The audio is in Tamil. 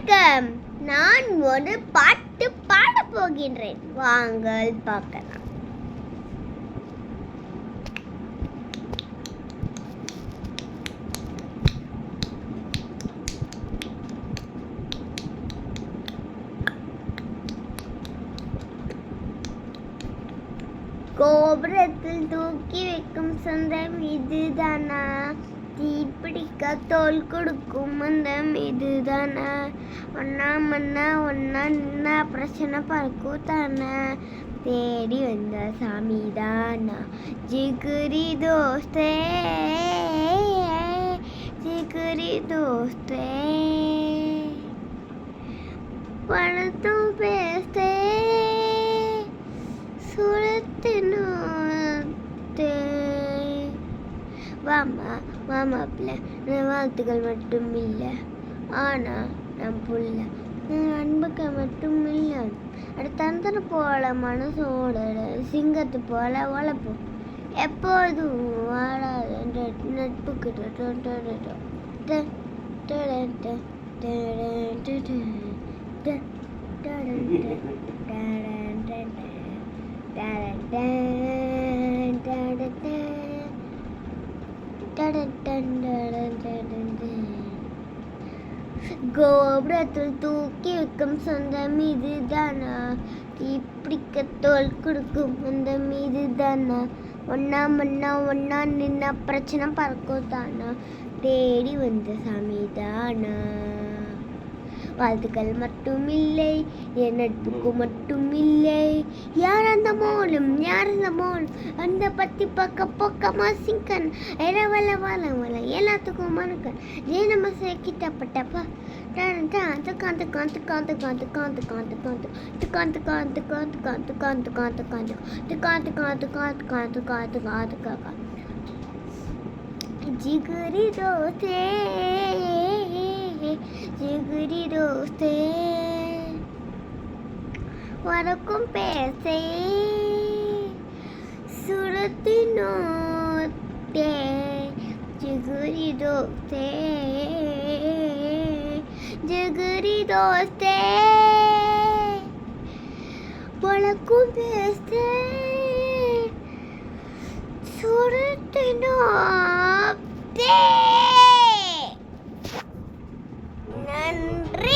வணக்கம். நான் ஒரு பாட்டு பாடப் போகின்றேன். வாங்கள் பார்க்கலாம். கோபுரத்தில் தூக்கி வைக்கும் சொந்தம் இதுதானா? தீப்பிடிக்க தோல் கொடுக்கும் மந்தம் இதுதானா? ஒன்னா மண்ணா ஒன்னா நின்னா பிரச்சனை பறக்கும் தானா? தேடி வந்த சாமி தானா? ஜிகிரி தோஸ்தே ஜிகிரி தோஸ்தே பணத்தும் பேஸ்தே சுரத்தினோத்தே. வாமா மாமாப்பிள்ள, நான் வாழ்த்துக்கள் மட்டும் இல்லை, ஆனால் நான் புள்ள அன்புக்கு மட்டும் இல்லை. அடுத்த போல மனசோட சிங்கத்து போல வளர்ப்போம். எப்போதும் வாழாத நட்புக்கிட்ட கோபுரத்தில் தூக்கி வைக்கும் சொந்தம் இதுதானா? தீப்பிடிக்க தோல் கொடுக்கும் சொந்தம் இதுதானா? ஒன்னா மண்ணா ஒன்னா நின்னா பிரச்சனை பறக்கும் தானா? தேடி வந்த சாமி தானா? வாழ்த்துக்கள் மட்டும் இல்லை, என் நட்புக்கு மட்டும் இல்லை. யார் அந்த மோலும் அந்த பத்தி பக்கமா சிங்கன் இரவல வாழ எல்லாத்துக்கும் மனுக்கன் ஜே நம்ம கிட்டப்பட்டப்பா ஜிகரி தோஸ்தே ஜிகிரி தோஸ்தே வணக்கம் பேசே சுரத்தினோத்தே. ஜிகிரி தோஸ்தே ஜிகிரி தோஸ்தே வணக்கம் பேசே சுரத்தினோத்தே. நன்றி.